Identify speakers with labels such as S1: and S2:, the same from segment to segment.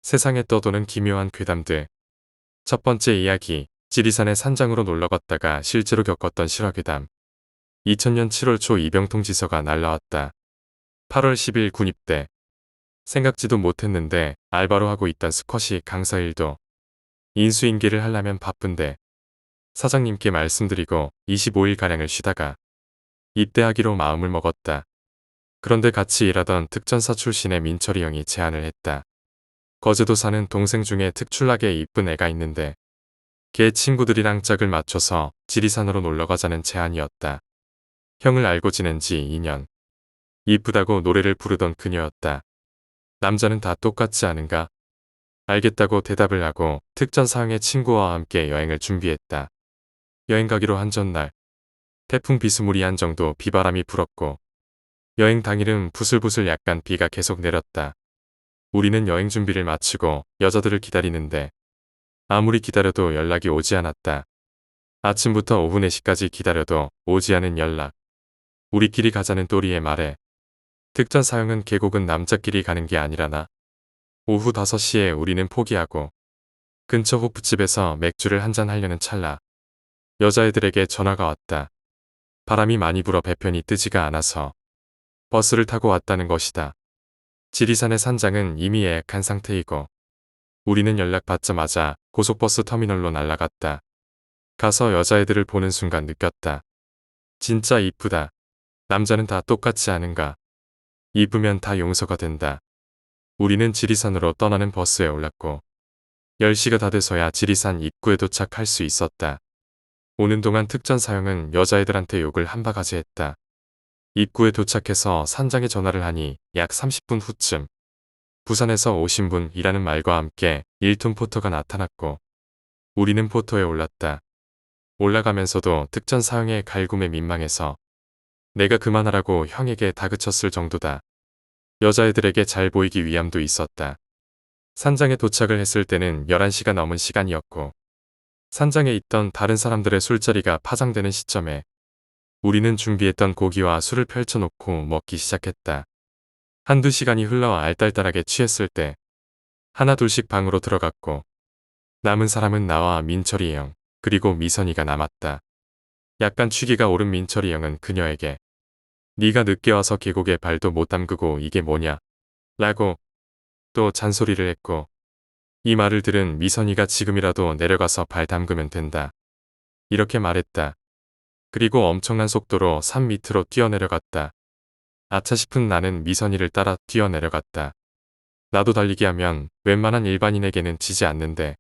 S1: 세상에 떠도는 기묘한 괴담들. 첫 번째 이야기, 지리산의 산장으로 놀러 갔다가 실제로 겪었던 실화괴담. 2000년 7월 초 이병통지서가 날라왔다. 8월 10일 군입대. 생각지도 못했는데 알바로 하고 있던 스쿼시 강사 일도 인수인계를 하려면 바쁜데 사장님께 말씀드리고 25일가량을 쉬다가 입대하기로 마음을 먹었다. 그런데 같이 일하던 특전사 출신의 민철이 형이 제안을 했다. 거제도 사는 동생 중에 특출나게 이쁜 애가 있는데 걔 친구들이랑 짝을 맞춰서 지리산으로 놀러가자는 제안이었다. 형을 알고 지낸 지 2년. 이쁘다고 노래를 부르던 그녀였다. 남자는 다 똑같지 않은가? 알겠다고 대답을 하고 특전사형의 친구와 함께 여행을 준비했다. 여행 가기로 한 전날 태풍 비스무리한 정도 비바람이 불었고 여행 당일은 부슬부슬 약간 비가 계속 내렸다. 우리는 여행 준비를 마치고 여자들을 기다리는데 아무리 기다려도 연락이 오지 않았다. 아침부터 오후 4시까지 기다려도 오지 않은 연락. 우리끼리 가자는 또리의 말에 특전사형은 계곡은 남자끼리 가는 게 아니라나. 오후 5시에 우리는 포기하고 근처 호프집에서 맥주를 한잔 하려는 찰나 여자애들에게 전화가 왔다. 바람이 많이 불어 배편이 뜨지가 않아서 버스를 타고 왔다는 것이다. 지리산의 산장은 이미 예약한 상태이고 우리는 연락받자마자 고속버스 터미널로 날아갔다. 가서 여자애들을 보는 순간 느꼈다. 진짜 이쁘다. 남자는 다 똑같지 않은가. 이쁘면 다 용서가 된다. 우리는 지리산으로 떠나는 버스에 올랐고 10시가 다 돼서야 지리산 입구에 도착할 수 있었다. 오는 동안 특전사형은 여자애들한테 욕을 한 바가지 했다. 입구에 도착해서 산장에 전화를 하니 약 30분 후쯤 부산에서 오신 분이라는 말과 함께 1톤 포터가 나타났고 우리는 포터에 올랐다. 올라가면서도 특전사형의 갈굼에 민망해서 내가 그만하라고 형에게 다그쳤을 정도다. 여자애들에게 잘 보이기 위함도 있었다. 산장에 도착을 했을 때는 11시가 넘은 시간이었고 산장에 있던 다른 사람들의 술자리가 파장되는 시점에 우리는 준비했던 고기와 술을 펼쳐놓고 먹기 시작했다. 한두 시간이 흘러 알딸딸하게 취했을 때 하나 둘씩 방으로 들어갔고 남은 사람은 나와 민철이 형 그리고 미선이가 남았다. 약간 취기가 오른 민철이 형은 그녀에게 네가 늦게 와서 계곡에 발도 못 담그고 이게 뭐냐? 라고 또 잔소리를 했고 이 말을 들은 미선이가 지금이라도 내려가서 발 담그면 된다. 이렇게 말했다. 그리고 엄청난 속도로 산 밑으로 뛰어내려갔다. 아차 싶은 나는 미선이를 따라 뛰어내려갔다. 나도 달리기 하면 웬만한 일반인에게는 지지 않는데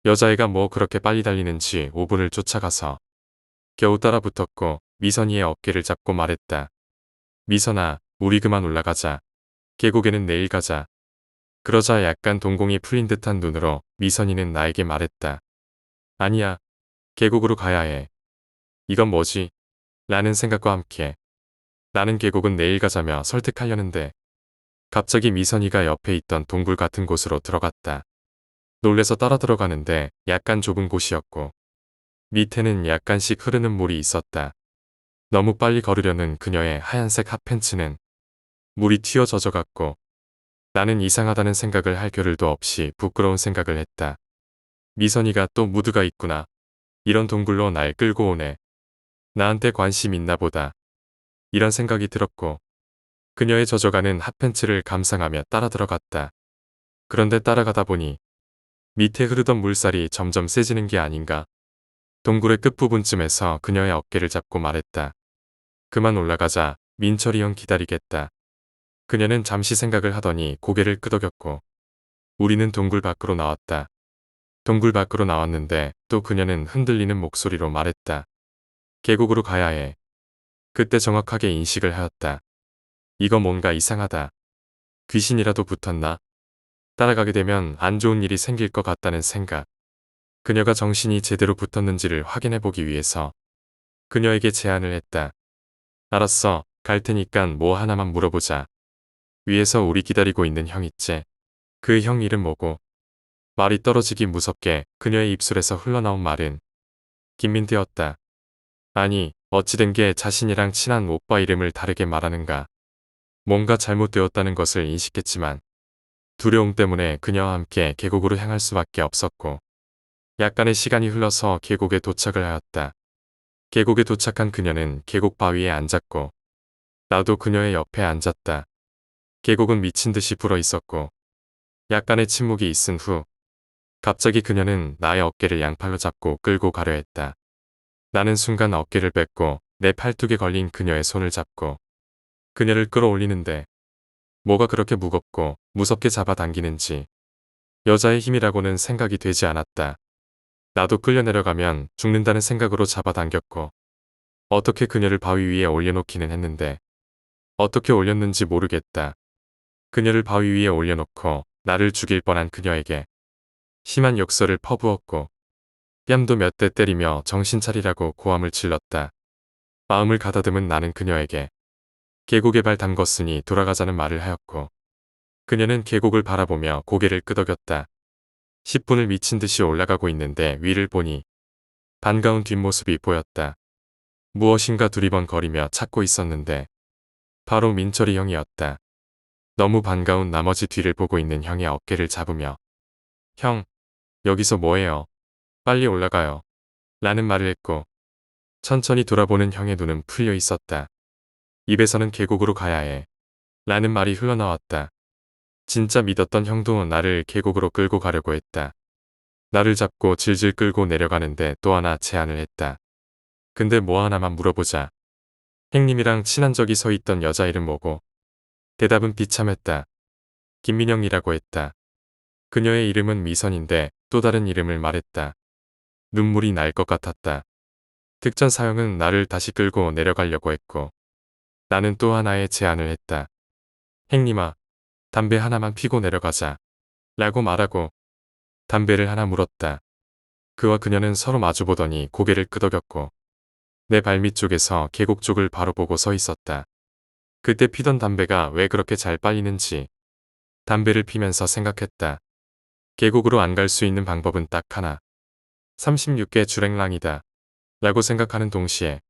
S1: 여자애가 뭐 그렇게 빨리 달리는지 5분을 쫓아가서 겨우 따라 붙었고 미선이의 어깨를 잡고 말했다. 미선아, 우리 그만 올라가자. 계곡에는 내일 가자. 그러자 약간 동공이 풀린 듯한 눈으로 미선이는 나에게 말했다. 아니야, 계곡으로 가야 해. 이건 뭐지? 라는 생각과 함께 나는 계곡은 내일 가자며 설득하려는데 갑자기 미선이가 옆에 있던 동굴 같은 곳으로 들어갔다. 놀래서 따라 들어가는데 약간 좁은 곳이었고 밑에는 약간씩 흐르는 물이 있었다. 너무 빨리 걸으려는 그녀의 하얀색 핫팬츠는 물이 튀어 젖어갔고 나는 이상하다는 생각을 할 겨를도 없이 부끄러운 생각을 했다. 미선이가 또 무드가 있구나. 이런 동굴로 날 끌고 오네. 나한테 관심 있나 보다. 이런 생각이 들었고 그녀의 젖어가는 핫팬츠를 감상하며 따라 들어갔다. 그런데 따라가다 보니 밑에 흐르던 물살이 점점 세지는 게 아닌가. 동굴의 끝부분쯤에서 그녀의 어깨를 잡고 말했다. 그만 올라가자. 민철이 형 기다리겠다. 그녀는 잠시 생각을 하더니 고개를 끄덕였고 우리는 동굴 밖으로 나왔다. 동굴 밖으로 나왔는데 또 그녀는 흔들리는 목소리로 말했다. 계곡으로 가야 해. 그때 정확하게 인식을 하였다. 이거 뭔가 이상하다. 귀신이라도 붙었나? 따라가게 되면 안 좋은 일이 생길 것 같다는 생각. 그녀가 정신이 제대로 붙었는지를 확인해보기 위해서 그녀에게 제안을 했다. 알았어. 갈 테니깐 뭐 하나만 물어보자. 위에서 우리 기다리고 있는 형 있지? 그 형 이름 뭐고? 말이 떨어지기 무섭게 그녀의 입술에서 흘러나온 말은 김민태였다. 아니, 어찌된 게 자신이랑 친한 오빠 이름을 다르게 말하는가. 뭔가 잘못되었다는 것을 인식했지만 두려움 때문에 그녀와 함께 계곡으로 향할 수밖에 없었고 약간의 시간이 흘러서 계곡에 도착을 하였다. 계곡에 도착한 그녀는 계곡 바위에 앉았고 나도 그녀의 옆에 앉았다. 계곡은 미친 듯이 불어 있었고 약간의 침묵이 있은 후 갑자기 그녀는 나의 어깨를 양팔로 잡고 끌고 가려 했다. 나는 순간 어깨를 뺐고 내 팔뚝에 걸린 그녀의 손을 잡고 그녀를 끌어올리는데 뭐가 그렇게 무겁고 무섭게 잡아당기는지 여자의 힘이라고는 생각이 되지 않았다. 나도 끌려 내려가면 죽는다는 생각으로 잡아당겼고 어떻게 그녀를 바위 위에 올려놓기는 했는데 어떻게 올렸는지 모르겠다. 그녀를 바위 위에 올려놓고 나를 죽일 뻔한 그녀에게 심한 욕설을 퍼부었고 뺨도 몇 대 때리며 정신 차리라고 고함을 질렀다. 마음을 가다듬은 나는 그녀에게 계곡에 발 담궜으니 돌아가자는 말을 하였고 그녀는 계곡을 바라보며 고개를 끄덕였다. 10분을 미친 듯이 올라가고 있는데 위를 보니 반가운 뒷모습이 보였다. 무엇인가 두리번거리며 찾고 있었는데 바로 민철이 형이었다. 너무 반가운 나머지 뒤를 보고 있는 형의 어깨를 잡으며 형, 여기서 뭐해요? 빨리 올라가요. 라는 말을 했고 천천히 돌아보는 형의 눈은 풀려 있었다. 입에서는 계곡으로 가야 해. 라는 말이 흘러나왔다. 진짜 믿었던 형도 나를 계곡으로 끌고 가려고 했다. 나를 잡고 질질 끌고 내려가는데 또 하나 제안을 했다. 근데 뭐 하나만 물어보자. 형님이랑 친한 적이 서 있던 여자 이름 뭐고? 대답은 비참했다. 김민영이라고 했다. 그녀의 이름은 미선인데 또 다른 이름을 말했다. 눈물이 날 것 같았다. 특전 사형은 나를 다시 끌고 내려가려고 했고 나는 또 하나의 제안을 했다. 형님아, 담배 하나만 피고 내려가자. 라고 말하고 담배를 하나 물었다. 그와 그녀는 서로 마주보더니 고개를 끄덕였고 내 발밑 쪽에서 계곡 쪽을 바로 보고 서 있었다. 그때 피던 담배가 왜 그렇게 잘 빨리는지 담배를 피면서 생각했다. 계곡으로 안 갈 수 있는 방법은 딱 하나. 36개 주랭랑이다. 라고 생각하는 동시에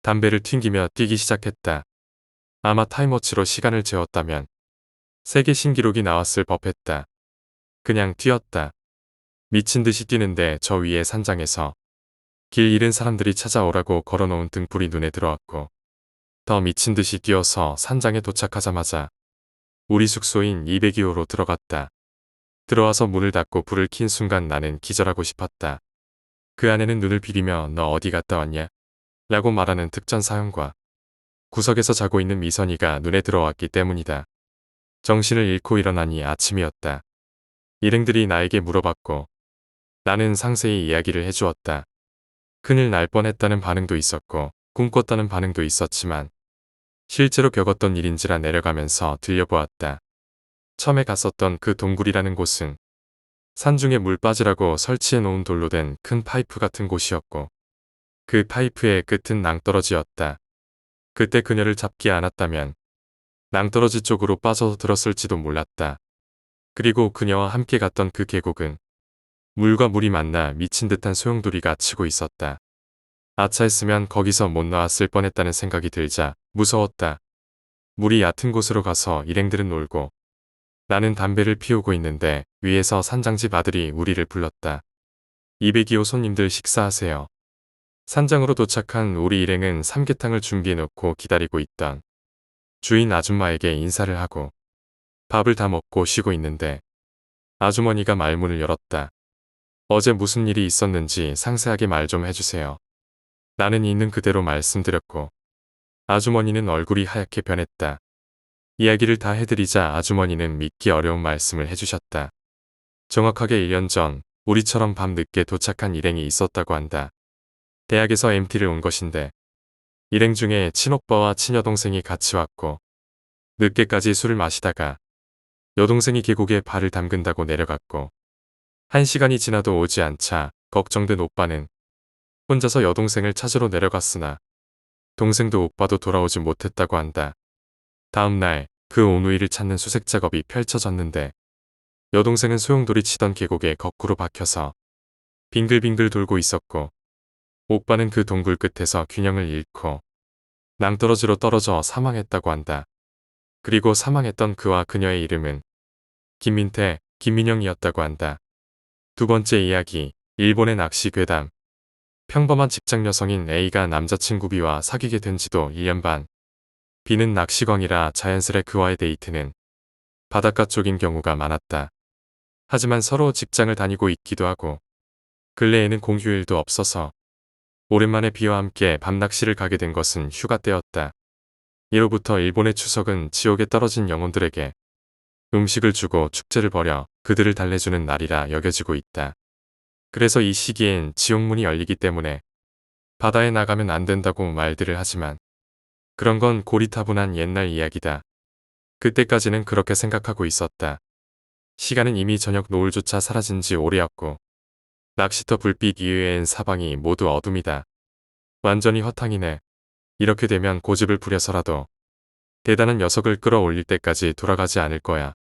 S1: 담배를 튕기며 뛰기 시작했다. 아마 타임워치로 시간을 재웠다면 세계 신기록이 나왔을 법했다. 그냥 뛰었다. 미친 듯이 뛰는데 저 위에 산장에서 길 잃은 사람들이 찾아오라고 걸어놓은 등불이 눈에 들어왔고 더 미친 듯이 뛰어서 산장에 도착하자마자 우리 숙소인 202호로 들어갔다. 들어와서 문을 닫고 불을 킨 순간 나는 기절하고 싶었다. 그 안에는 눈을 비비며 너 어디 갔다 왔냐? 라고 말하는 특전 사형과 구석에서 자고 있는 미선이가 눈에 들어왔기 때문이다. 정신을 잃고 일어나니 아침이었다. 일행들이 나에게 물어봤고 나는 상세히 이야기를 해주었다. 큰일 날 뻔했다는 반응도 있었고 꿈꿨다는 반응도 있었지만 실제로 겪었던 일인지라 내려가면서 들려보았다. 처음에 갔었던 그 동굴이라는 곳은 산중에 물 빠지라고 설치해 놓은 돌로 된 큰 파이프 같은 곳이었고 그 파이프의 끝은 낭떠러지였다. 그때 그녀를 잡지 않았다면 낭떠러지 쪽으로 빠져 들었을지도 몰랐다. 그리고 그녀와 함께 갔던 그 계곡은 물과 물이 만나 미친 듯한 소용돌이가 치고 있었다. 아차했으면 거기서 못 나왔을 뻔했다는 생각이 들자 무서웠다. 물이 얕은 곳으로 가서 일행들은 놀고 나는 담배를 피우고 있는데 위에서 산장집 아들이 우리를 불렀다. 202호 손님들 식사하세요. 산장으로 도착한 우리 일행은 삼계탕을 준비해놓고 기다리고 있던 주인 아줌마에게 인사를 하고 밥을 다 먹고 쉬고 있는데 아주머니가 말문을 열었다. 어제 무슨 일이 있었는지 상세하게 말 좀 해주세요. 나는 있는 그대로 말씀드렸고 아주머니는 얼굴이 하얗게 변했다. 이야기를 다 해드리자 아주머니는 믿기 어려운 말씀을 해주셨다. 정확하게 1년 전 우리처럼 밤 늦게 도착한 일행이 있었다고 한다. 대학에서 MT를 온 것인데 일행 중에 친오빠와 친여동생이 같이 왔고 늦게까지 술을 마시다가 여동생이 계곡에 발을 담근다고 내려갔고 1시간이 지나도 오지 않자 걱정된 오빠는 혼자서 여동생을 찾으러 내려갔으나 동생도 오빠도 돌아오지 못했다고 한다. 다음 날 그 오누이를 찾는 수색 작업이 펼쳐졌는데 여동생은 소용돌이 치던 계곡에 거꾸로 박혀서 빙글빙글 돌고 있었고 오빠는 그 동굴 끝에서 균형을 잃고 낭떠러지로 떨어져 사망했다고 한다. 그리고 사망했던 그와 그녀의 이름은 김민태, 김민영이었다고 한다. 두 번째 이야기, 일본의 낚시 괴담. 평범한 직장 여성인 A가 남자친구 B와 사귀게 된 지도 1년 반. B는 낚시광이라 자연스레 그와의 데이트는 바닷가 쪽인 경우가 많았다. 하지만 서로 직장을 다니고 있기도 하고 근래에는 공휴일도 없어서 오랜만에 B와 함께 밤낚시를 가게 된 것은 휴가 때였다. 이로부터 일본의 추석은 지옥에 떨어진 영혼들에게 음식을 주고 축제를 벌여 그들을 달래주는 날이라 여겨지고 있다. 그래서 이 시기엔 지옥문이 열리기 때문에 바다에 나가면 안 된다고 말들을 하지만 그런 건 고리타분한 옛날 이야기다. 그때까지는 그렇게 생각하고 있었다. 시간은 이미 저녁 노을조차 사라진 지 오래였고 낚시터 불빛 이외엔 사방이 모두 어둠이다. 완전히 허탕이네. 이렇게 되면 고집을 부려서라도 대단한 녀석을 끌어올릴 때까지 돌아가지 않을 거야.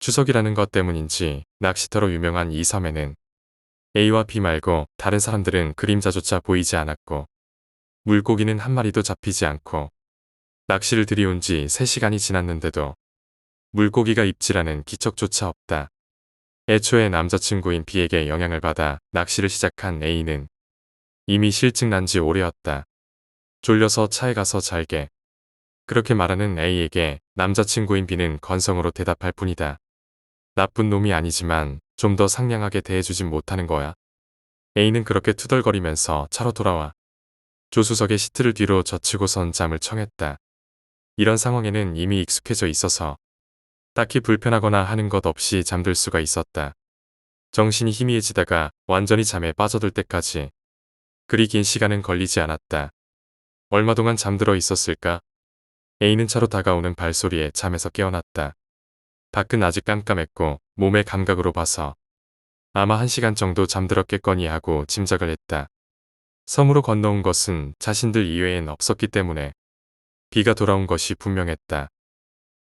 S1: 추석이라는 것 때문인지 낚시터로 유명한 이 섬에는 A와 B 말고 다른 사람들은 그림자조차 보이지 않았고 물고기는 한 마리도 잡히지 않고 낚시를 들이온 지 3시간이 지났는데도 물고기가 입질하는 기척조차 없다. 애초에 남자친구인 B에게 영향을 받아 낚시를 시작한 A는 이미 실증 난 지 오래였다. 졸려서 차에 가서 잘게. 그렇게 말하는 A에게 남자친구인 B는 건성으로 대답할 뿐이다. 나쁜 놈이 아니지만 좀 더 상냥하게 대해주진 못하는 거야. A는 그렇게 투덜거리면서 차로 돌아와 조수석의 시트를 뒤로 젖히고선 잠을 청했다. 이런 상황에는 이미 익숙해져 있어서 딱히 불편하거나 하는 것 없이 잠들 수가 있었다. 정신이 희미해지다가 완전히 잠에 빠져들 때까지 그리 긴 시간은 걸리지 않았다. 얼마 동안 잠들어 있었을까? A는 차로 다가오는 발소리에 잠에서 깨어났다. 밖은 아직 깜깜했고 몸의 감각으로 봐서 아마 1시간 정도 잠들었겠거니 하고 짐작을 했다. 섬으로 건너온 것은 자신들 이외엔 없었기 때문에 비가 돌아온 것이 분명했다.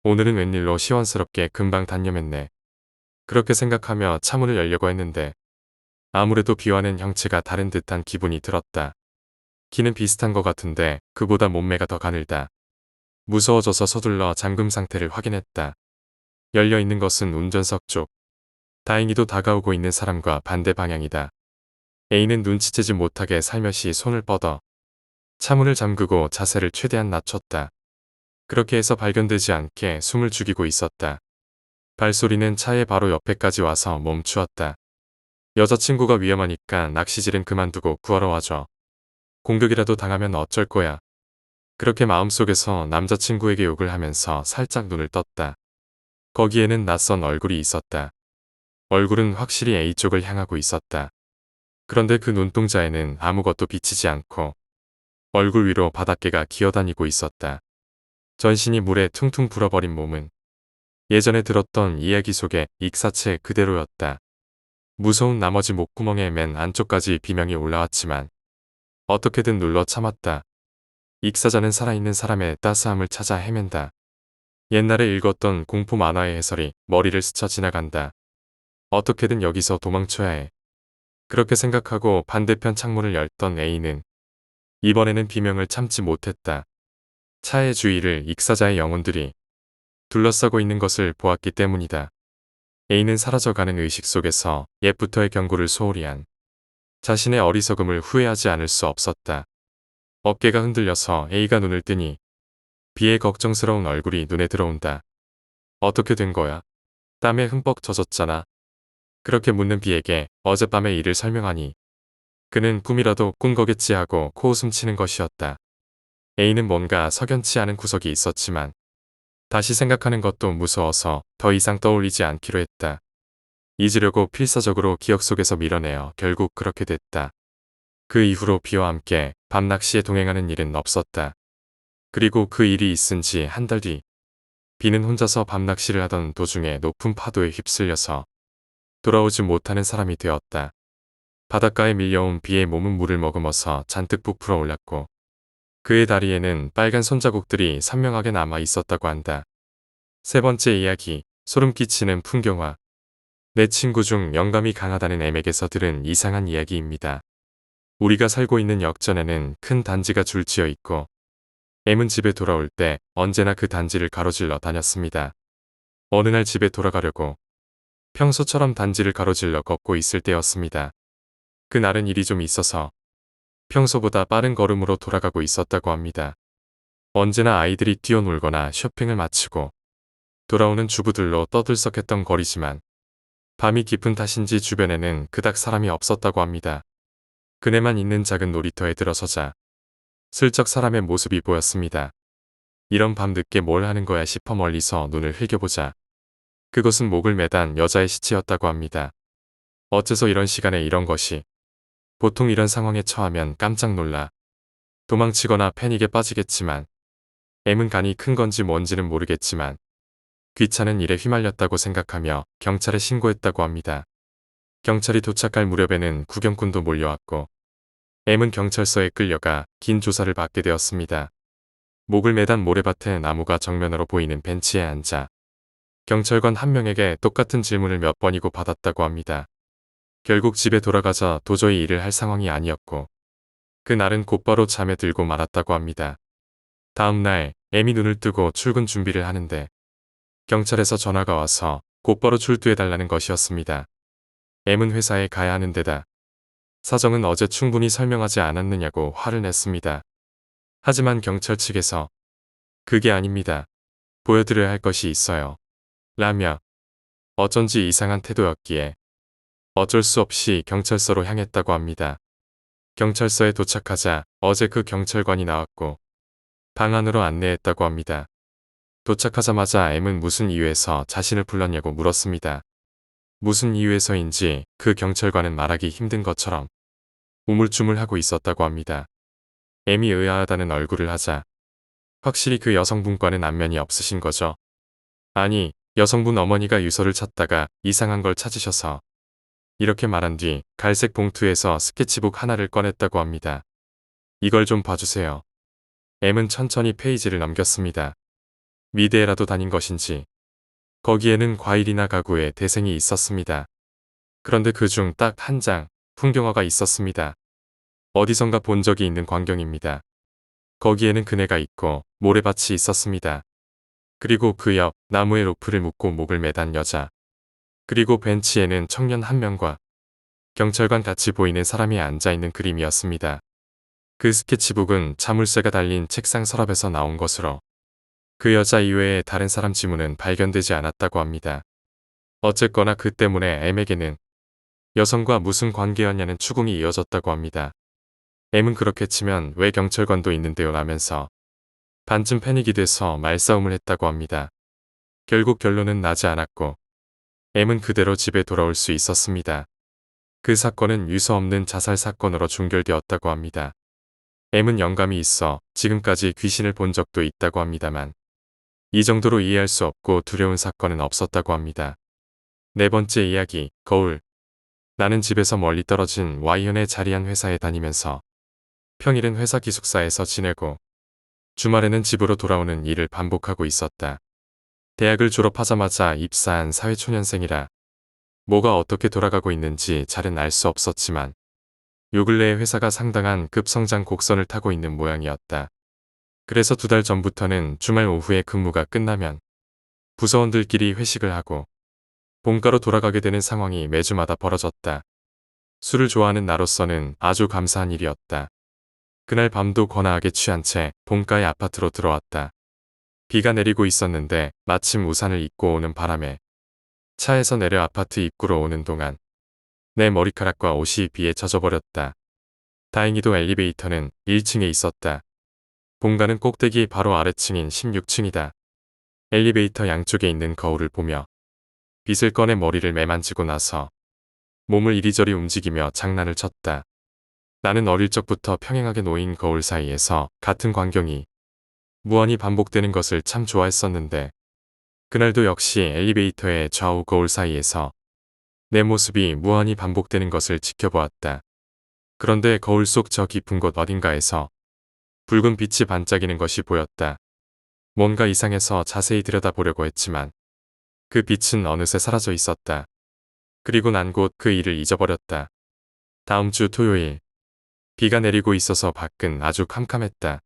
S1: 오늘은 웬일로 시원스럽게 금방 단념했네. 그렇게 생각하며 차문을 열려고 했는데 아무래도 비와는 형체가 다른 듯한 기분이 들었다. 키는 비슷한 것 같은데 그보다 몸매가 더 가늘다. 무서워져서 서둘러 잠금 상태를 확인했다. 열려있는 것은 운전석 쪽. 다행히도 다가오고 있는 사람과 반대 방향이다. A는 눈치채지 못하게 살며시 손을 뻗어 차문을 잠그고 자세를 최대한 낮췄다. 그렇게 해서 발견되지 않게 숨을 죽이고 있었다. 발소리는 차의 바로 옆에까지 와서 멈추었다. 여자친구가 위험하니까 낚시질은 그만두고 구하러 와줘. 공격이라도 당하면 어쩔 거야. 그렇게 마음속에서 남자친구에게 욕을 하면서 살짝 눈을 떴다. 거기에는 낯선 얼굴이 있었다. 얼굴은 확실히 A 쪽을 향하고 있었다. 그런데 그 눈동자에는 아무것도 비치지 않고 얼굴 위로 바닷개가 기어다니고 있었다. 전신이 물에 퉁퉁 불어버린 몸은 예전에 들었던 이야기 속의 익사체 그대로였다. 무서운 나머지 목구멍에 맨 안쪽까지 비명이 올라왔지만 어떻게든 눌러 참았다. 익사자는 살아있는 사람의 따스함을 찾아 헤맨다. 옛날에 읽었던 공포 만화의 해설이 머리를 스쳐 지나간다. 어떻게든 여기서 도망쳐야 해. 그렇게 생각하고 반대편 창문을 열던 A는 이번에는 비명을 참지 못했다. 차의 주위를 익사자의 영혼들이 둘러싸고 있는 것을 보았기 때문이다. A는 사라져가는 의식 속에서 옛부터의 경고를 소홀히 한 자신의 어리석음을 후회하지 않을 수 없었다. 어깨가 흔들려서 A가 눈을 뜨니 B의 걱정스러운 얼굴이 눈에 들어온다. 어떻게 된 거야? 땀에 흠뻑 젖었잖아. 그렇게 묻는 B에게 어젯밤의 일을 설명하니 그는 꿈이라도 꾼 거겠지 하고 코웃음 치는 것이었다. A는 뭔가 석연치 않은 구석이 있었지만 다시 생각하는 것도 무서워서 더 이상 떠올리지 않기로 했다. 잊으려고 필사적으로 기억 속에서 밀어내어 결국 그렇게 됐다. 그 이후로 B와 함께 밤낚시에 동행하는 일은 없었다. 그리고 그 일이 있은 지 한 달 뒤 B는 혼자서 밤낚시를 하던 도중에 높은 파도에 휩쓸려서 돌아오지 못하는 사람이 되었다. 바닷가에 밀려온 B의 몸은 물을 머금어서 잔뜩 부풀어 올랐고 그의 다리에는 빨간 손자국들이 선명하게 남아 있었다고 한다. 세 번째 이야기, 소름 끼치는 풍경화. 내 친구 중 영감이 강하다는 M에게서 들은 이상한 이야기입니다. 우리가 살고 있는 역전에는 큰 단지가 줄지어 있고 M은 집에 돌아올 때 언제나 그 단지를 가로질러 다녔습니다. 어느 날 집에 돌아가려고 평소처럼 단지를 가로질러 걷고 있을 때였습니다. 그날은 일이 좀 있어서 평소보다 빠른 걸음으로 돌아가고 있었다고 합니다. 언제나 아이들이 뛰어놀거나 쇼핑을 마치고 돌아오는 주부들로 떠들썩했던 거리지만 밤이 깊은 탓인지 주변에는 그닥 사람이 없었다고 합니다. 그네만 있는 작은 놀이터에 들어서자 슬쩍 사람의 모습이 보였습니다. 이런 밤 늦게 뭘 하는 거야 싶어 멀리서 눈을 흘겨보자 그것은 목을 매단 여자의 시체였다고 합니다. 어째서 이런 시간에 이런 것이. 보통 이런 상황에 처하면 깜짝 놀라 도망치거나 패닉에 빠지겠지만 M은 간이 큰 건지 뭔지는 모르겠지만 귀찮은 일에 휘말렸다고 생각하며 경찰에 신고했다고 합니다. 경찰이 도착할 무렵에는 구경꾼도 몰려왔고 M은 경찰서에 끌려가 긴 조사를 받게 되었습니다. 목을 매단 모래밭에 나무가 정면으로 보이는 벤치에 앉아 경찰관 한 명에게 똑같은 질문을 몇 번이고 받았다고 합니다. 결국 집에 돌아가자 도저히 일을 할 상황이 아니었고 그날은 곧바로 잠에 들고 말았다고 합니다. 다음 날 M이 눈을 뜨고 출근 준비를 하는데 경찰에서 전화가 와서 곧바로 출두해달라는 것이었습니다. M은 회사에 가야 하는 데다 사정은 어제 충분히 설명하지 않았느냐고 화를 냈습니다. 하지만 경찰 측에서 그게 아닙니다. 보여드려야 할 것이 있어요. 라며 어쩐지 이상한 태도였기에 어쩔 수 없이 경찰서로 향했다고 합니다. 경찰서에 도착하자 어제 그 경찰관이 나왔고 방 안으로 안내했다고 합니다. 도착하자마자 M은 무슨 이유에서 자신을 불렀냐고 물었습니다. 무슨 이유에서인지 그 경찰관은 말하기 힘든 것처럼 우물쭈물하고 있었다고 합니다. M이 의아하다는 얼굴을 하자 확실히 그 여성분과는 안면이 없으신 거죠. 아니, 여성분 어머니가 유서를 찾다가 이상한 걸 찾으셔서 이렇게 말한 뒤 갈색 봉투에서 스케치북 하나를 꺼냈다고 합니다. 이걸 좀 봐주세요. M은 천천히 페이지를 넘겼습니다. 미대에라도 다닌 것인지 거기에는 과일이나 가구에 대생이 있었습니다. 그런데 그중 딱 한 장 풍경화가 있었습니다. 어디선가 본 적이 있는 광경입니다. 거기에는 그네가 있고 모래밭이 있었습니다. 그리고 그 옆 나무에 로프를 묶고 목을 매단 여자. 그리고 벤치에는 청년 한 명과 경찰관 같이 보이는 사람이 앉아있는 그림이었습니다. 그 스케치북은 자물쇠가 달린 책상 서랍에서 나온 것으로 그 여자 이외에 다른 사람 지문은 발견되지 않았다고 합니다. 어쨌거나 그 때문에 M에게는 여성과 무슨 관계였냐는 추궁이 이어졌다고 합니다. M은 그렇게 치면 왜 경찰관도 있는데요 라면서 반쯤 패닉이 돼서 말싸움을 했다고 합니다. 결국 결론은 나지 않았고 M은 그대로 집에 돌아올 수 있었습니다. 그 사건은 유서 없는 자살 사건으로 종결되었다고 합니다. M은 영감이 있어 지금까지 귀신을 본 적도 있다고 합니다만 이 정도로 이해할 수 없고 두려운 사건은 없었다고 합니다. 네 번째 이야기, 거울. 나는 집에서 멀리 떨어진 Y현의 자리한 회사에 다니면서 평일은 회사 기숙사에서 지내고 주말에는 집으로 돌아오는 일을 반복하고 있었다. 대학을 졸업하자마자 입사한 사회초년생이라 뭐가 어떻게 돌아가고 있는지 잘은 알 수 없었지만 요 근래에 회사가 상당한 급성장 곡선을 타고 있는 모양이었다. 그래서 2달 전부터는 주말 오후에 근무가 끝나면 부서원들끼리 회식을 하고 본가로 돌아가게 되는 상황이 매주마다 벌어졌다. 술을 좋아하는 나로서는 아주 감사한 일이었다. 그날 밤도 거나하게 취한 채 본가의 아파트로 들어왔다. 비가 내리고 있었는데 마침 우산을 입고 오는 바람에 차에서 내려 아파트 입구로 오는 동안 내 머리카락과 옷이 비에 젖어버렸다. 다행히도 엘리베이터는 1층에 있었다. 본가는 꼭대기 바로 아래층인 16층이다. 엘리베이터 양쪽에 있는 거울을 보며 빗을 꺼내 머리를 매만지고 나서 몸을 이리저리 움직이며 장난을 쳤다. 나는 어릴 적부터 평행하게 놓인 거울 사이에서 같은 광경이 무한히 반복되는 것을 참 좋아했었는데 그날도 역시 엘리베이터의 좌우 거울 사이에서 내 모습이 무한히 반복되는 것을 지켜보았다. 그런데 거울 속 저 깊은 곳 어딘가에서 붉은 빛이 반짝이는 것이 보였다. 뭔가 이상해서 자세히 들여다보려고 했지만 그 빛은 어느새 사라져 있었다. 그리고 난 곧 그 일을 잊어버렸다. 다음 주 토요일. 비가 내리고 있어서 밖은 아주 캄캄했다.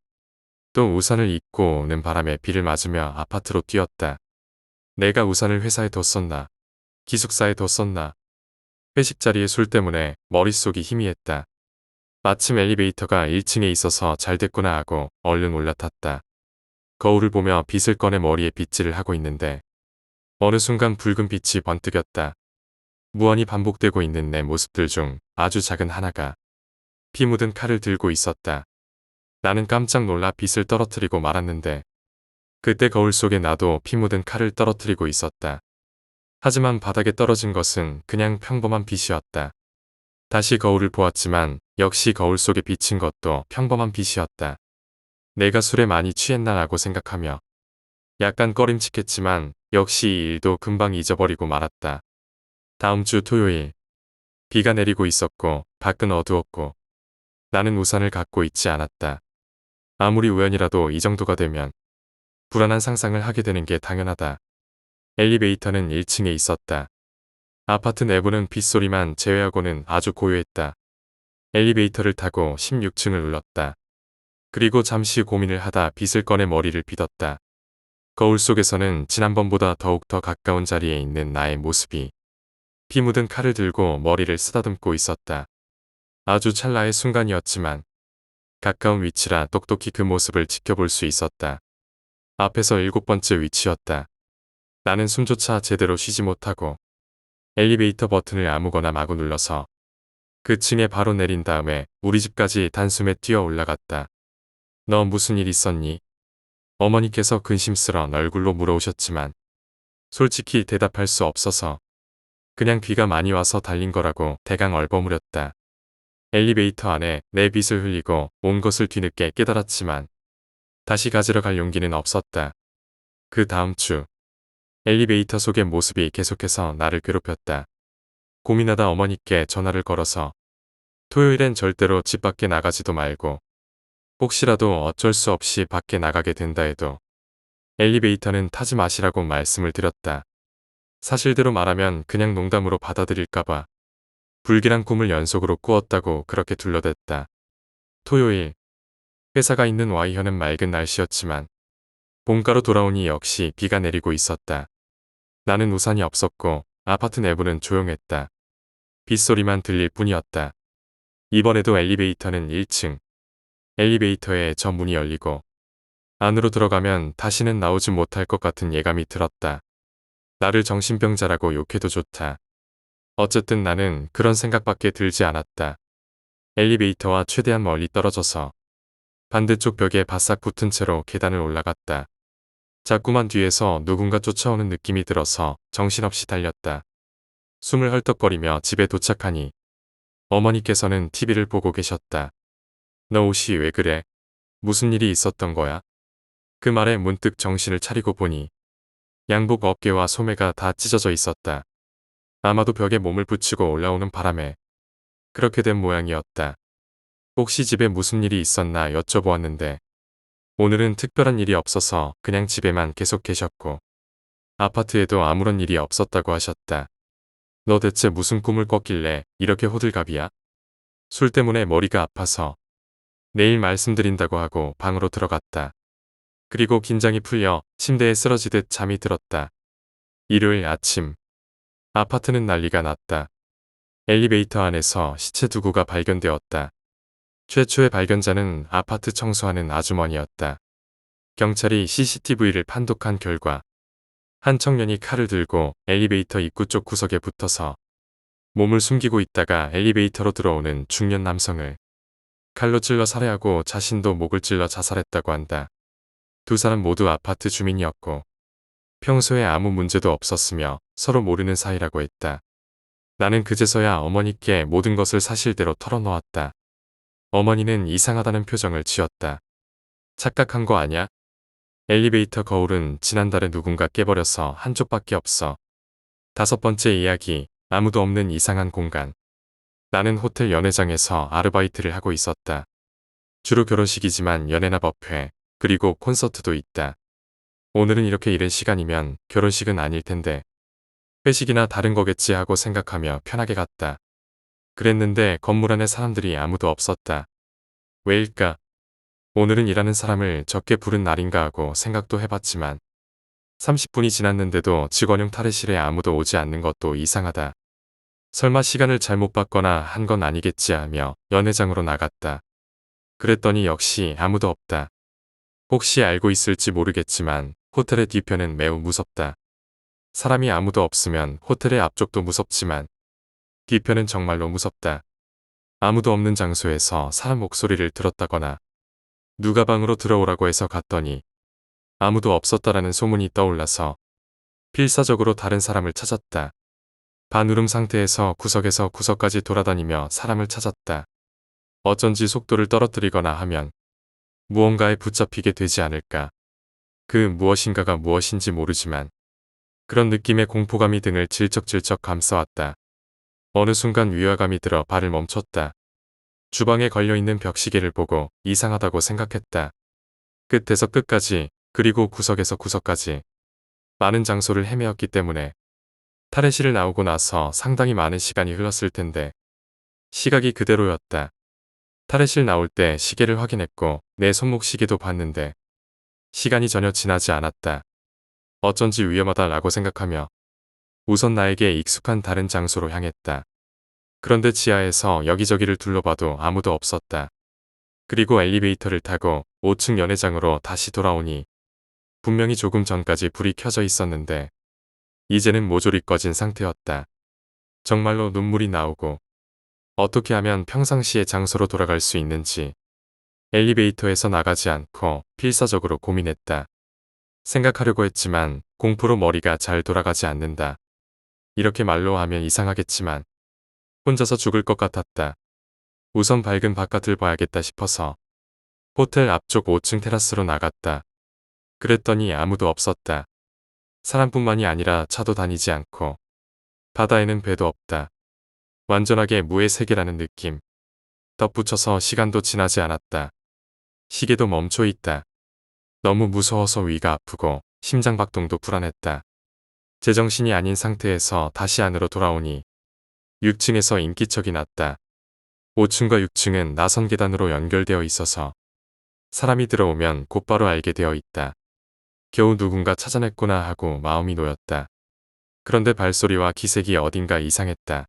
S1: 또 우산을 입고 오는 바람에 비를 맞으며 아파트로 뛰었다. 내가 우산을 회사에 뒀었나. 기숙사에 뒀었나. 회식 자리에 술 때문에 머릿속이 희미했다. 마침 엘리베이터가 1층에 있어서 잘 됐구나 하고 얼른 올라탔다. 거울을 보며 빗을 꺼내 머리에 빗질을 하고 있는데 어느 순간 붉은 빛이 번뜩였다. 무한히 반복되고 있는 내 모습들 중 아주 작은 하나가 피 묻은 칼을 들고 있었다. 나는 깜짝 놀라 빗을 떨어뜨리고 말았는데 그때 거울 속에 나도 피 묻은 칼을 떨어뜨리고 있었다. 하지만 바닥에 떨어진 것은 그냥 평범한 빛이었다. 다시 거울을 보았지만 역시 거울 속에 비친 것도 평범한 빛이었다. 내가 술에 많이 취했나라고 생각하며 약간 꺼림칙했지만 역시 이 일도 금방 잊어버리고 말았다. 다음 주 토요일 비가 내리고 있었고 밖은 어두웠고 나는 우산을 갖고 있지 않았다. 아무리 우연이라도 이 정도가 되면 불안한 상상을 하게 되는 게 당연하다. 엘리베이터는 1층에 있었다. 아파트 내부는 빗소리만 제외하고는 아주 고요했다. 엘리베이터를 타고 16층을 눌렀다. 그리고 잠시 고민을 하다 빗을 꺼내 머리를 빗었다. 거울 속에서는 지난번보다 더욱 더 가까운 자리에 있는 나의 모습이 피 묻은 칼을 들고 머리를 쓰다듬고 있었다. 아주 찰나의 순간이었지만 가까운 위치라 똑똑히 그 모습을 지켜볼 수 있었다. 앞에서 7번째 위치였다. 나는 숨조차 제대로 쉬지 못하고 엘리베이터 버튼을 아무거나 마구 눌러서 그 층에 바로 내린 다음에 우리 집까지 단숨에 뛰어 올라갔다. 너 무슨 일 있었니? 어머니께서 근심스런 얼굴로 물어오셨지만 솔직히 대답할 수 없어서 그냥 비가 많이 와서 달린 거라고 대강 얼버무렸다. 엘리베이터 안에 내 빗을 흘리고 온 것을 뒤늦게 깨달았지만 다시 가지러 갈 용기는 없었다. 그 다음 주 엘리베이터 속의 모습이 계속해서 나를 괴롭혔다. 고민하다 어머니께 전화를 걸어서 토요일엔 절대로 집 밖에 나가지도 말고 혹시라도 어쩔 수 없이 밖에 나가게 된다 해도 엘리베이터는 타지 마시라고 말씀을 드렸다. 사실대로 말하면 그냥 농담으로 받아들일까봐 불길한 꿈을 연속으로 꾸었다고 그렇게 둘러댔다. 토요일 회사가 있는 Y현은 맑은 날씨였지만 본가로 돌아오니 역시 비가 내리고 있었다. 나는 우산이 없었고 아파트 내부는 조용했다. 빗소리만 들릴 뿐이었다. 이번에도 엘리베이터는 1층. 엘리베이터에 저 문이 열리고 안으로 들어가면 다시는 나오지 못할 것 같은 예감이 들었다. 나를 정신병자라고 욕해도 좋다. 어쨌든 나는 그런 생각밖에 들지 않았다. 엘리베이터와 최대한 멀리 떨어져서 반대쪽 벽에 바싹 붙은 채로 계단을 올라갔다. 자꾸만 뒤에서 누군가 쫓아오는 느낌이 들어서 정신없이 달렸다. 숨을 헐떡거리며 집에 도착하니 어머니께서는 TV를 보고 계셨다. 너 옷이 왜 그래? 무슨 일이 있었던 거야? 그 말에 문득 정신을 차리고 보니 양복 어깨와 소매가 다 찢어져 있었다. 아마도 벽에 몸을 붙이고 올라오는 바람에 그렇게 된 모양이었다. 혹시 집에 무슨 일이 있었나 여쭤보았는데 오늘은 특별한 일이 없어서 그냥 집에만 계속 계셨고 아파트에도 아무런 일이 없었다고 하셨다. 너 대체 무슨 꿈을 꿨길래 이렇게 호들갑이야? 술 때문에 머리가 아파서 내일 말씀드린다고 하고 방으로 들어갔다. 그리고 긴장이 풀려 침대에 쓰러지듯 잠이 들었다. 일요일 아침 아파트는 난리가 났다. 엘리베이터 안에서 시체 2구가 발견되었다. 최초의 발견자는 아파트 청소하는 아주머니였다. 경찰이 CCTV를 판독한 결과 한 청년이 칼을 들고 엘리베이터 입구 쪽 구석에 붙어서 몸을 숨기고 있다가 엘리베이터로 들어오는 중년 남성을 칼로 찔러 살해하고 자신도 목을 찔러 자살했다고 한다. 두 사람 모두 아파트 주민이었고 평소에 아무 문제도 없었으며 서로 모르는 사이라고 했다. 나는 그제서야 어머니께 모든 것을 사실대로 털어놓았다. 어머니는 이상하다는 표정을 지었다. 착각한 거 아냐? 엘리베이터 거울은 지난달에 누군가 깨버려서 한쪽밖에 없어. 5번째 이야기, 아무도 없는 이상한 공간. 나는 호텔 연회장에서 아르바이트를 하고 있었다. 주로 결혼식이지만 연애나 법회, 그리고 콘서트도 있다. 오늘은 이렇게 이른 시간이면 결혼식은 아닐 텐데 회식이나 다른 거겠지 하고 생각하며 편하게 갔다. 그랬는데 건물 안에 사람들이 아무도 없었다. 왜일까? 오늘은 일하는 사람을 적게 부른 날인가 하고 생각도 해봤지만 30분이 지났는데도 직원용 탈의실에 아무도 오지 않는 것도 이상하다. 설마 시간을 잘못 봤거나 한 건 아니겠지 하며 연회장으로 나갔다. 그랬더니 역시 아무도 없다. 혹시 알고 있을지 모르겠지만 호텔의 뒤편은 매우 무섭다. 사람이 아무도 없으면 호텔의 앞쪽도 무섭지만 뒤편은 정말로 무섭다. 아무도 없는 장소에서 사람 목소리를 들었다거나 누가 방으로 들어오라고 해서 갔더니 아무도 없었다라는 소문이 떠올라서 필사적으로 다른 사람을 찾았다. 반울음 상태에서 구석에서 구석까지 돌아다니며 사람을 찾았다. 어쩐지 속도를 떨어뜨리거나 하면 무언가에 붙잡히게 되지 않을까. 그 무엇인가가 무엇인지 모르지만 그런 느낌의 공포감이 등을 질척질척 감싸왔다. 어느 순간 위화감이 들어 발을 멈췄다. 주방에 걸려있는 벽시계를 보고 이상하다고 생각했다. 끝에서 끝까지 그리고 구석에서 구석까지 많은 장소를 헤매었기 때문에 탈의실을 나오고 나서 상당히 많은 시간이 흘렀을 텐데 시각이 그대로였다. 탈의실 나올 때 시계를 확인했고 내 손목 시계도 봤는데 시간이 전혀 지나지 않았다. 어쩐지 위험하다라고 생각하며 우선 나에게 익숙한 다른 장소로 향했다. 그런데 지하에서 여기저기를 둘러봐도 아무도 없었다. 그리고 엘리베이터를 타고 5층 연회장으로 다시 돌아오니 분명히 조금 전까지 불이 켜져 있었는데 이제는 모조리 꺼진 상태였다. 정말로 눈물이 나오고 어떻게 하면 평상시의 장소로 돌아갈 수 있는지 엘리베이터에서 나가지 않고 필사적으로 고민했다. 생각하려고 했지만 공포로 머리가 잘 돌아가지 않는다. 이렇게 말로 하면 이상하겠지만 혼자서 죽을 것 같았다. 우선 밝은 바깥을 봐야겠다 싶어서 호텔 앞쪽 5층 테라스로 나갔다. 그랬더니 아무도 없었다. 사람뿐만이 아니라 차도 다니지 않고 바다에는 배도 없다. 완전하게 무의 세계라는 느낌. 덧붙여서 시간도 지나지 않았다. 시계도 멈춰 있다. 너무 무서워서 위가 아프고 심장박동도 불안했다. 제정신이 아닌 상태에서 다시 안으로 돌아오니 6층에서 인기척이 났다. 5층과 6층은 나선 계단으로 연결되어 있어서 사람이 들어오면 곧바로 알게 되어 있다. 겨우 누군가 찾아냈구나 하고 마음이 놓였다. 그런데 발소리와 기색이 어딘가 이상했다.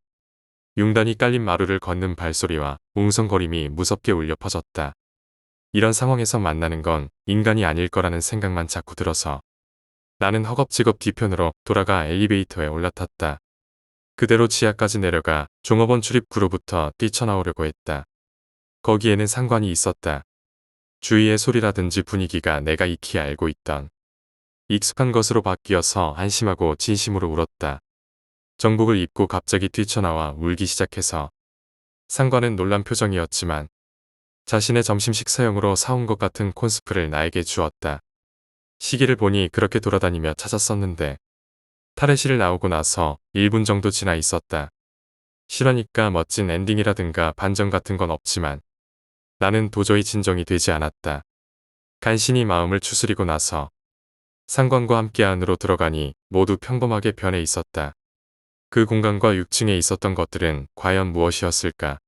S1: 융단이 깔린 마루를 걷는 발소리와 웅성거림이 무섭게 울려 퍼졌다. 이런 상황에서 만나는 건 인간이 아닐 거라는 생각만 자꾸 들어서 나는 허겁지겁 뒤편으로 돌아가 엘리베이터에 올라탔다. 그대로 지하까지 내려가 종업원 출입구로부터 뛰쳐나오려고 했다. 거기에는 상관이 있었다. 주위의 소리라든지 분위기가 내가 익히 알고 있던 익숙한 것으로 바뀌어서 안심하고 진심으로 울었다. 정복을 입고 갑자기 뛰쳐나와 울기 시작해서 상관은 놀란 표정이었지만 자신의 점심 식사용으로 사온 것 같은 콘스프를 나에게 주었다. 시계를 보니 그렇게 돌아다니며 찾았었는데 탈의실을 나오고 나서 1분 정도 지나 있었다. 실화니까 멋진 엔딩이라든가 반전 같은 건 없지만 나는 도저히 진정이 되지 않았다. 간신히 마음을 추스리고 나서 상관과 함께 안으로 들어가니 모두 평범하게 변해 있었다. 그 공간과 6층에 있었던 것들은 과연 무엇이었을까?